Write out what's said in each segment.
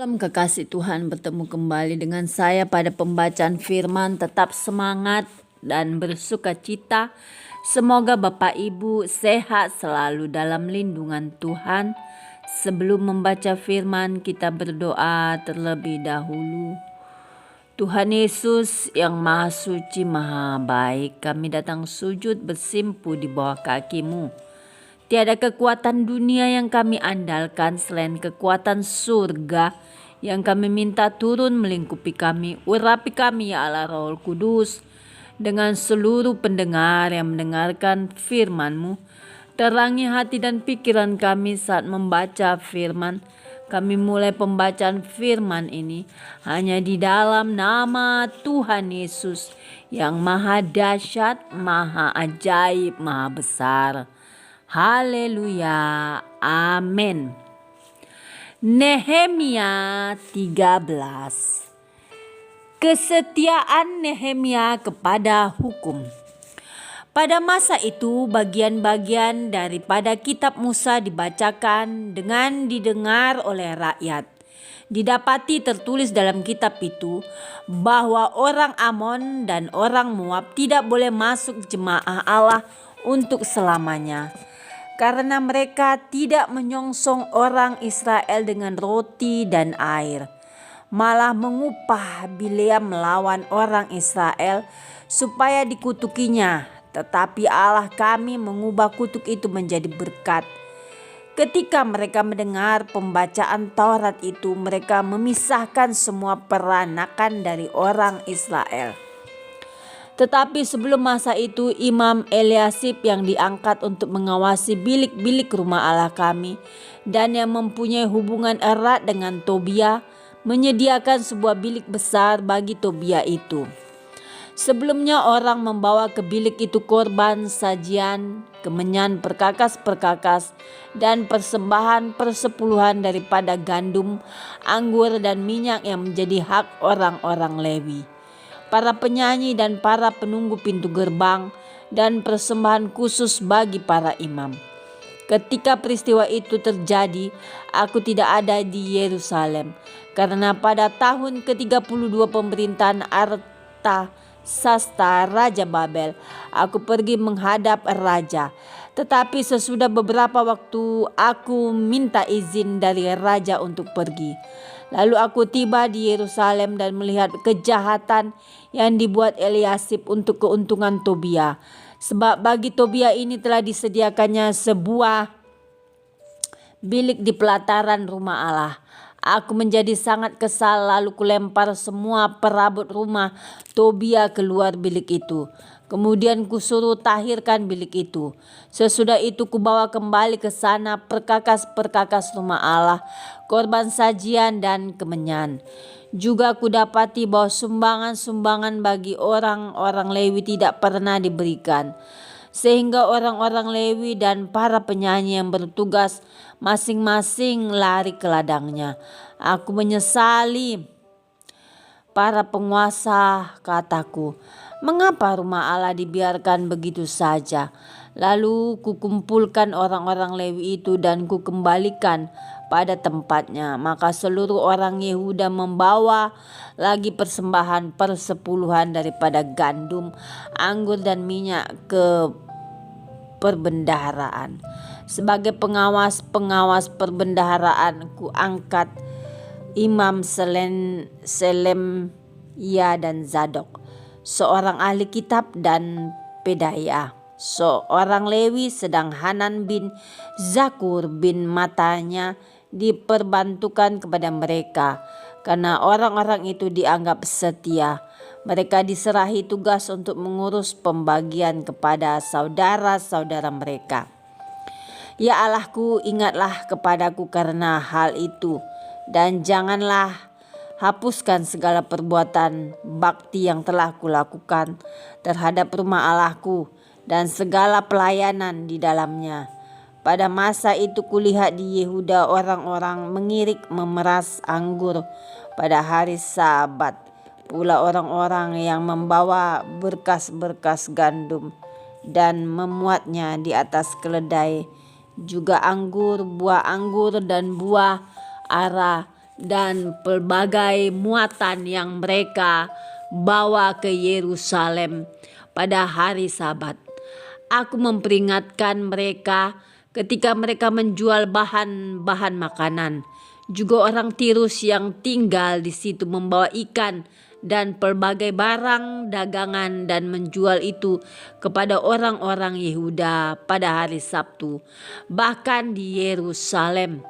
Dalam kekasih Tuhan, bertemu kembali dengan saya pada pembacaan firman. Tetap semangat dan bersuka cita. Semoga Bapak Ibu sehat selalu dalam lindungan Tuhan. Sebelum membaca firman, kita berdoa terlebih dahulu. Tuhan Yesus yang Maha Suci, Maha Baik, kami datang sujud bersimpu di bawah kaki-Mu. Tiada kekuatan dunia yang kami andalkan selain kekuatan surga yang kami minta turun melingkupi kami. Urapi kami ya Allah Roh Kudus dengan seluruh pendengar yang mendengarkan firman-Mu. Terangi hati dan pikiran kami saat membaca firman. Kami mulai pembacaan firman ini hanya di dalam nama Tuhan Yesus yang Maha Dahsyat, Maha Ajaib, Maha Besar. Haleluya, amin. Nehemia 13. Kesetiaan Nehemia kepada hukum. Pada masa itu bagian-bagian daripada kitab Musa dibacakan dengan didengar oleh rakyat. Didapati tertulis dalam kitab itu bahwa orang Amon dan orang Moab tidak boleh masuk jemaah Allah untuk selamanya. Karena mereka tidak menyongsong orang Israel dengan roti dan air, malah mengupah Bileam melawan orang Israel supaya dikutukinya. Tetapi Allah kami mengubah kutuk itu menjadi berkat. Ketika mereka mendengar pembacaan Taurat itu, mereka memisahkan semua peranakan dari orang Israel. Tetapi sebelum masa itu, Imam Eliasib yang diangkat untuk mengawasi bilik-bilik rumah Allah kami dan yang mempunyai hubungan erat dengan Tobia menyediakan sebuah bilik besar bagi Tobia itu. Sebelumnya orang membawa ke bilik itu korban sajian, kemenyan perkakas-perkakas, dan persembahan persepuluhan daripada gandum, anggur, dan minyak yang menjadi hak orang-orang Lewi, para penyanyi dan para penunggu pintu gerbang, dan persembahan khusus bagi para imam. Ketika peristiwa itu terjadi, aku tidak ada di Yerusalem, karena pada tahun ke-32 pemerintahan Artasasta Raja Babel, aku pergi menghadap raja. Tetapi sesudah beberapa waktu aku minta izin dari raja untuk pergi. Lalu aku tiba di Yerusalem dan melihat kejahatan yang dibuat Eliasib untuk keuntungan Tobia. Sebab bagi Tobia ini telah disediakannya sebuah bilik di pelataran rumah Allah. Aku menjadi sangat kesal, lalu kulempar semua perabot rumah Tobia keluar bilik itu. Kemudian kusuruh tahirkan bilik itu. Sesudah itu kubawa kembali ke sana perkakas-perkakas rumah Allah, korban sajian dan kemenyan. Juga kudapati bahwa sumbangan-sumbangan bagi orang-orang Lewi tidak pernah diberikan. Sehingga orang-orang Lewi dan para penyanyi yang bertugas masing-masing lari ke ladangnya. Aku menyesali para penguasa, kataku, mengapa rumah Allah dibiarkan begitu saja? Lalu kukumpulkan orang-orang Lewi itu dan kukembalikan pada tempatnya. Maka seluruh orang Yehuda membawa lagi persembahan persepuluhan daripada gandum, anggur, dan minyak ke perbendaharaan. Sebagai pengawas perbendaharaan, ku angkat Imam Selemia dan Zadok, seorang ahli kitab, dan Pedaya, seorang Lewi, sedang Hanan bin Zakur bin Matanya diperbantukan kepada mereka, karena orang-orang itu dianggap setia. Mereka diserahi tugas untuk mengurus pembagian kepada saudara-saudara mereka. Ya Allahku, ingatlah kepadaku karena hal itu, dan janganlah hapuskan segala perbuatan bakti yang telah kulakukan terhadap rumah Allahku dan segala pelayanan di dalamnya. Pada masa itu kulihat di Yehuda orang-orang mengirik memeras anggur pada hari Sabat, pula orang-orang yang membawa berkas-berkas gandum dan memuatnya di atas keledai, juga anggur, buah anggur, dan buah ara dan pelbagai muatan yang mereka bawa ke Yerusalem pada hari Sabat. Aku memperingatkan mereka ketika mereka menjual bahan-bahan makanan. Juga orang Tirus yang tinggal di situ membawa ikan dan pelbagai barang dagangan dan menjual itu kepada orang-orang Yehuda pada hari Sabtu, bahkan di Yerusalem.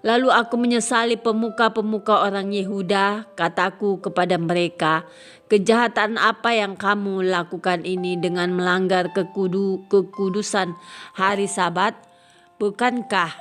Lalu aku menyesali pemuka-pemuka orang Yehuda, kataku kepada mereka, kejahatan apa yang kamu lakukan ini dengan melanggar kekudusan hari Sabat? Bukankah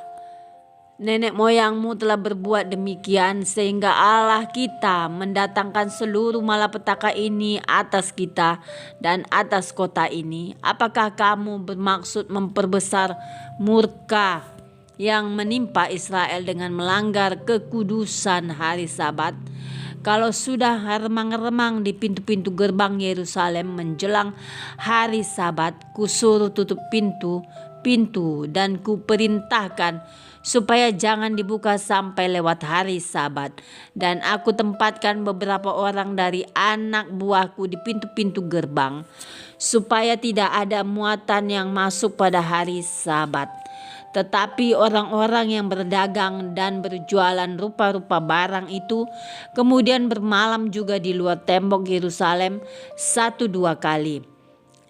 nenek moyangmu telah berbuat demikian sehingga Allah kita mendatangkan seluruh malapetaka ini atas kita dan atas kota ini? Apakah kamu bermaksud memperbesar murka yang menimpa Israel dengan melanggar kekudusan hari Sabat? Kalau sudah remang-remang di pintu-pintu gerbang Yerusalem menjelang hari Sabat, kusuruh tutup pintu dan kuperintahkan supaya jangan dibuka sampai lewat hari Sabat. Dan aku tempatkan beberapa orang dari anak buahku di pintu-pintu gerbang, supaya tidak ada muatan yang masuk pada hari Sabat. Tetapi orang-orang yang berdagang dan berjualan rupa-rupa barang itu kemudian bermalam juga di luar tembok Yerusalem 1-2 kali.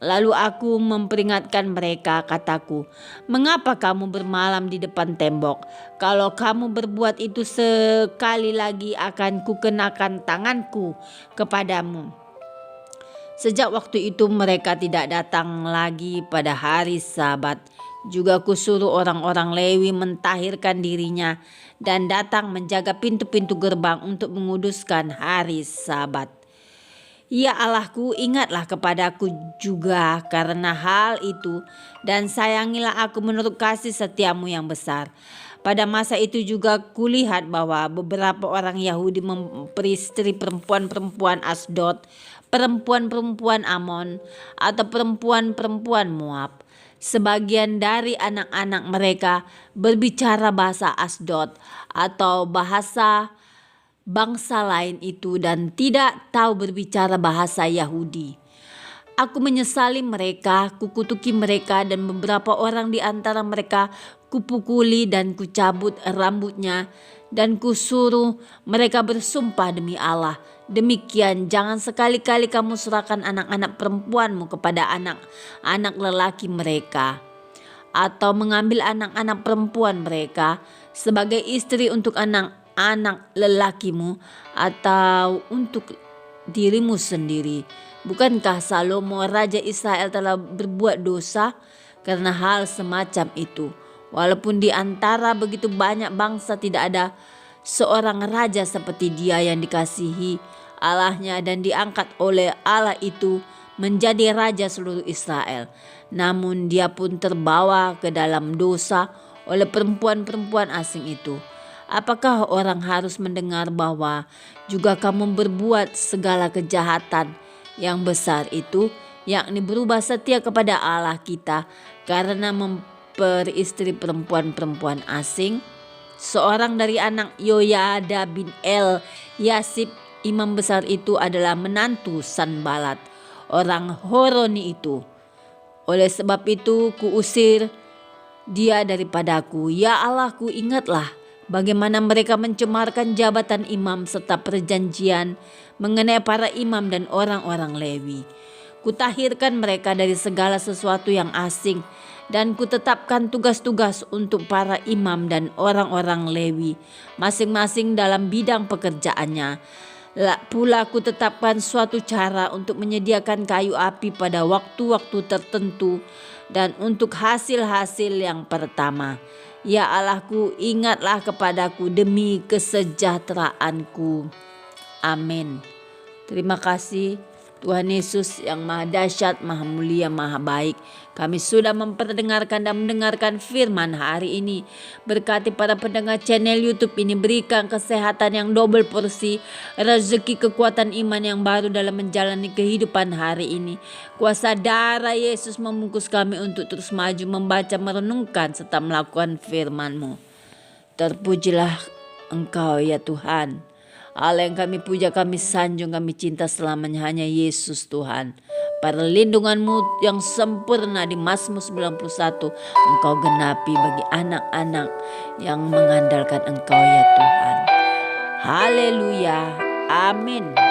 Lalu aku memperingatkan mereka, kataku, mengapa kamu bermalam di depan tembok? Kalau kamu berbuat itu sekali lagi akan kukenakan tanganku kepadamu. Sejak waktu itu mereka tidak datang lagi pada hari Sabat. Juga kusuruh orang-orang Lewi mentahirkan dirinya dan datang menjaga pintu-pintu gerbang untuk menguduskan hari Sabat. Ya Allahku, ingatlah kepadaku juga karena hal itu, dan sayangilah aku menurut kasih setiamu yang besar. Pada masa itu juga kulihat bahwa beberapa orang Yahudi memperistri perempuan-perempuan Asdod, perempuan-perempuan Amon, atau perempuan-perempuan Moab. Sebagian dari anak-anak mereka berbicara bahasa Asdod atau bahasa bangsa lain itu dan tidak tahu berbicara bahasa Yahudi. Aku menyesali mereka, kukutuki mereka, dan beberapa orang di antara mereka kupukuli dan kucabut rambutnya, dan kusuruh mereka bersumpah demi Allah, demikian jangan sekali-kali kamu serahkan anak-anak perempuanmu kepada anak-anak lelaki mereka, atau mengambil anak-anak perempuan mereka sebagai istri untuk anak-anak lelakimu atau untuk dirimu sendiri. Bukankah Salomo Raja Israel telah berbuat dosa karena hal semacam itu? Walaupun di antara begitu banyak bangsa tidak ada seorang raja seperti dia yang dikasihi Allahnya dan diangkat oleh Allah itu menjadi raja seluruh Israel. Namun dia pun terbawa ke dalam dosa oleh perempuan-perempuan asing itu. Apakah orang harus mendengar bahwa juga kamu berbuat segala kejahatan yang besar itu, yakni berubah setia kepada Allah kita karena memperistri perempuan-perempuan asing? Seorang dari anak Yoyada bin El Yasib, imam besar itu adalah menantu Sanbalat, orang Horoni itu. Oleh sebab itu kuusir dia daripadaku. Ya Allahku, ingatlah bagaimana mereka mencemarkan jabatan imam serta perjanjian mengenai para imam dan orang-orang Lewi. Kutahirkan mereka dari segala sesuatu yang asing dan kutetapkan tugas-tugas untuk para imam dan orang-orang Lewi masing-masing dalam bidang pekerjaannya. Pula kutetapkan suatu cara untuk menyediakan kayu api pada waktu-waktu tertentu dan untuk hasil-hasil yang pertama. Ya Allahku, ingatlah kepadaku demi kesejahteraanku. Amin. Terima kasih Tuhan Yesus yang maha dahsyat, maha mulia, maha baik. Kami sudah memperdengarkan dan mendengarkan firman hari ini. Berkati para pendengar channel YouTube ini, berikan kesehatan yang double porsi, rezeki kekuatan iman yang baru dalam menjalani kehidupan hari ini. Kuasa darah Yesus membungkus kami untuk terus maju, membaca, merenungkan, serta melakukan firman-Mu. Terpujilah Engkau ya Tuhan. Allah yang kami puja, kami sanjung, kami cinta selamanya hanya Yesus Tuhan. Perlindungan-Mu yang sempurna di Mazmur 91 Engkau genapi bagi anak-anak yang mengandalkan Engkau ya Tuhan. Haleluya. Amin.